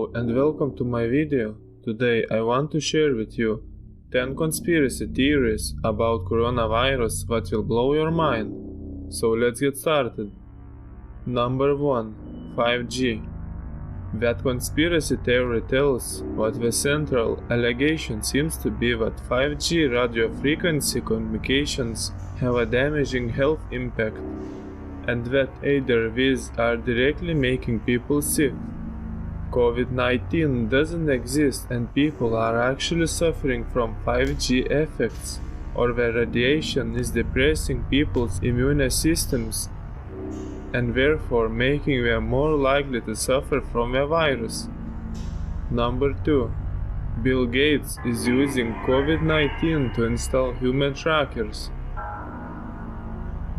Hello and welcome to my video. Today I want to share with you 10 conspiracy theories about coronavirus that will blow your mind. So let's get started. Number 1. 5G. That conspiracy theory tells that the central allegation seems to be that 5G radio frequency communications have a damaging health impact, and that either these are directly making people sick. COVID-19 doesn't exist and people are actually suffering from 5G effects, or the radiation is depressing people's immune systems and therefore making them more likely to suffer from the virus. Number 2. Bill Gates is using COVID-19 to install human trackers.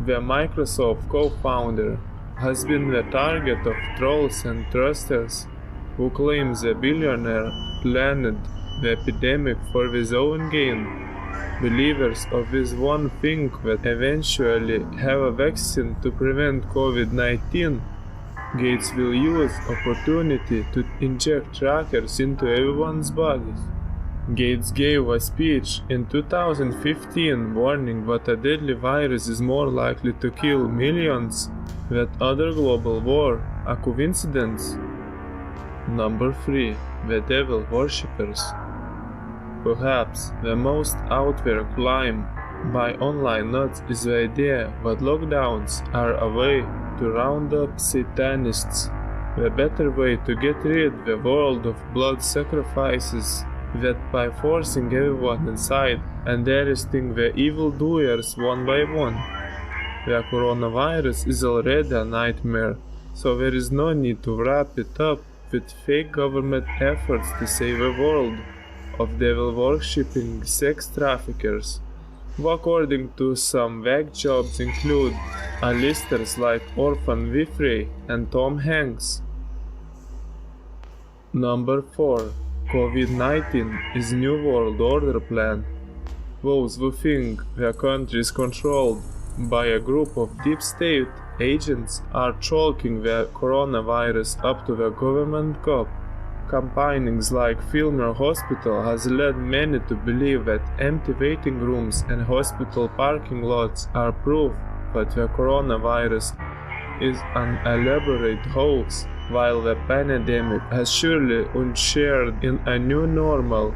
The Microsoft co-founder has been the target of trolls and trusters who claim the billionaire planned the epidemic for his own gain. Believers of this one think that eventually have a vaccine to prevent COVID-19. Gates will use opportunity to inject trackers into everyone's bodies. Gates gave a speech in 2015 warning that a deadly virus is more likely to kill millions than other global war. A coincidence? Number 3. The devil worshippers. Perhaps the most out there claim by online nuts is the idea that lockdowns are a way to round up Satanists, the better way to get rid of the world of blood sacrifices, that by forcing everyone inside and arresting the evildoers one by one. The coronavirus is already a nightmare, so there is no need to wrap it up with fake government efforts to save the world of devil-worshipping sex traffickers, who according to some vague jobs include A-listers like Oprah Winfrey and Tom Hanks. Number 4. COVID-19 is New World Order plan. Those who think their country is controlled by a group of deep state agents are chalking the coronavirus up to the government cop. Campaignings like Fillmore Hospital has led many to believe that empty waiting rooms and hospital parking lots are proof that the coronavirus is an elaborate hoax, while the pandemic has surely ushered in a new normal.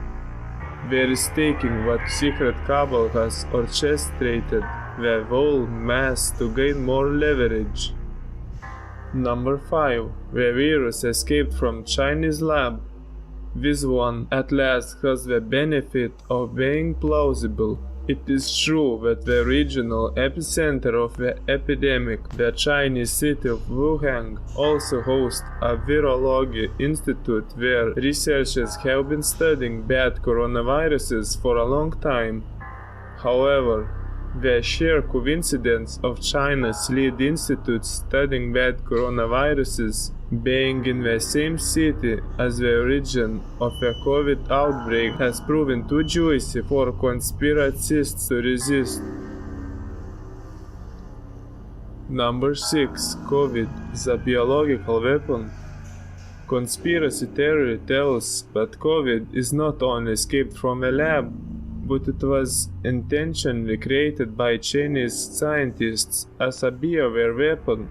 There is taking what secret cabal has orchestrated the whole mass to gain more leverage. Number 5. The virus escaped from Chinese lab. This one at last has the benefit of being plausible. It is true that the regional epicenter of the epidemic, the Chinese city of Wuhan, also hosts a virology institute where researchers have been studying bad coronaviruses for a long time. However, the sheer coincidence of China's lead institute studying bad coronaviruses being in the same city as the origin of the COVID outbreak has proven too juicy for conspiracists to resist. Number 6. COVID is a biological weapon. Conspiracy theory tells that COVID is not only escaped from a lab, but it was intentionally created by Chinese scientists as a bioware weapon.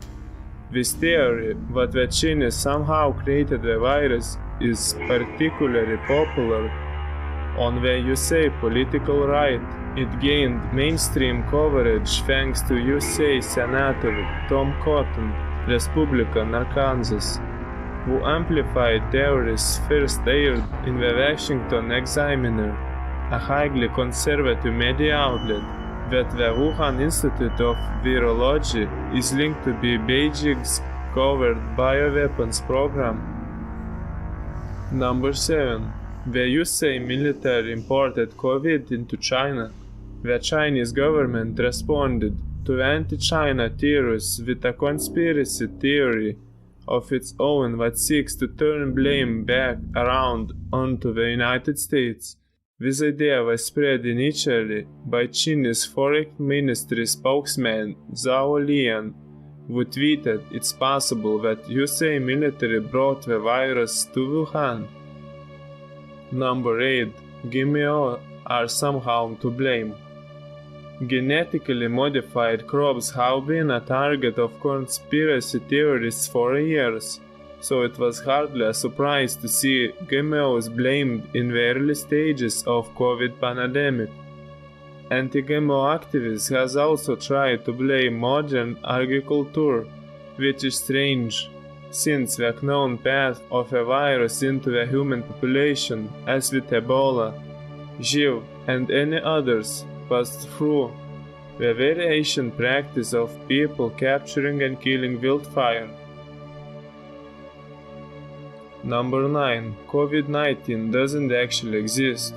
This theory that the Chinese somehow created the virus is particularly popular on the USA political right. It gained mainstream coverage thanks to USA Senator Tom Cotton, Republican Arkansas, who amplified theories first aired in the Washington Examiner, a highly conservative media outlet, that the Wuhan Institute of Virology is linked to Beijing's covert bioweapons program. Number 7. The USA military imported COVID into China. The Chinese government responded to the anti-China theories with a conspiracy theory of its own that seeks to turn blame back around onto the United States. This idea was spread initially by Chinese Foreign Ministry spokesman Zhao Liyan, who tweeted it's possible that USA military brought the virus to Wuhan. Number 8. GMO are somehow to blame. Genetically modified crops have been a target of conspiracy theorists for years, so it was hardly a surprise to see GMOs blamed in the early stages of COVID pandemic. Anti-GMO activists has also tried to blame modern agriculture, which is strange, since the known path of a virus into the human population, as with Ebola, HIV, and any others, passed through the very ancient practice of people capturing and killing wildfire. Number 9. COVID-19 doesn't actually exist.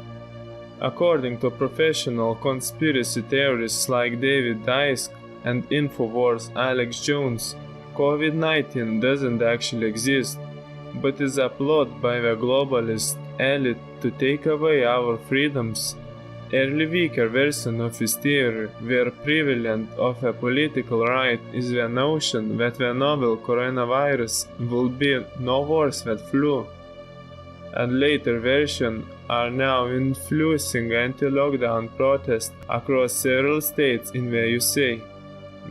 According to professional conspiracy theorists like David Icke and Infowars' Alex Jones, COVID-19 doesn't actually exist, but is a plot by the globalist elite to take away our freedoms. Early weaker version of this theory, where prevalent of a political right is the notion that the novel coronavirus will be no worse than flu, and later versions are now influencing anti-lockdown protests across several states in the USA,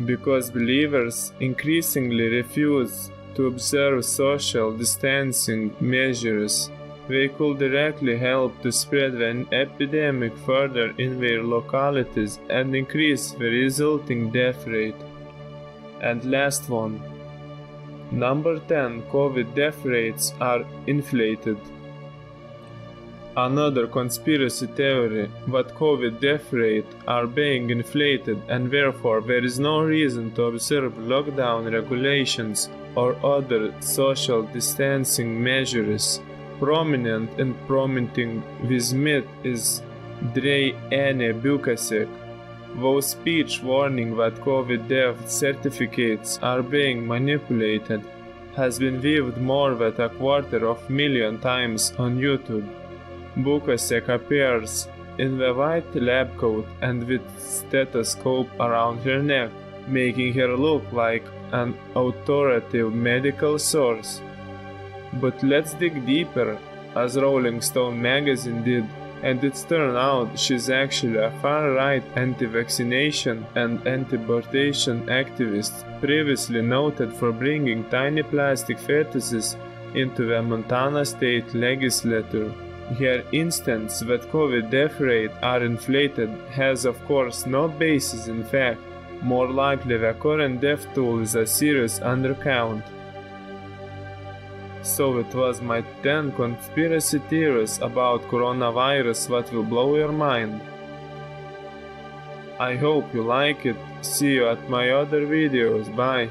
because believers increasingly refuse to observe social distancing measures. They could directly help to spread the epidemic further in their localities and increase the resulting death rate. And last one. Number 10. COVID death rates are inflated. Another conspiracy theory that COVID death rates are being inflated and therefore there is no reason to observe lockdown regulations or other social distancing measures. Prominent in promoting this myth is Dre Anne Bukasek, whose speech warning that COVID death certificates are being manipulated has been viewed more than 250,000 times on YouTube. Bukasek appears in the white lab coat and with stethoscope around her neck, making her look like an authoritative medical source. But let's dig deeper, as Rolling Stone magazine did, and it's turned out she's actually a far-right anti-vaccination and anti-abortion activist, previously noted for bringing tiny plastic fetuses into the Montana state legislature. Her instance that COVID death rates are inflated has of course no basis in fact. More likely the current death toll is a serious undercount. So it was my 10 conspiracy theories about coronavirus that will blow your mind. I hope you like it. See you at my other videos. Bye.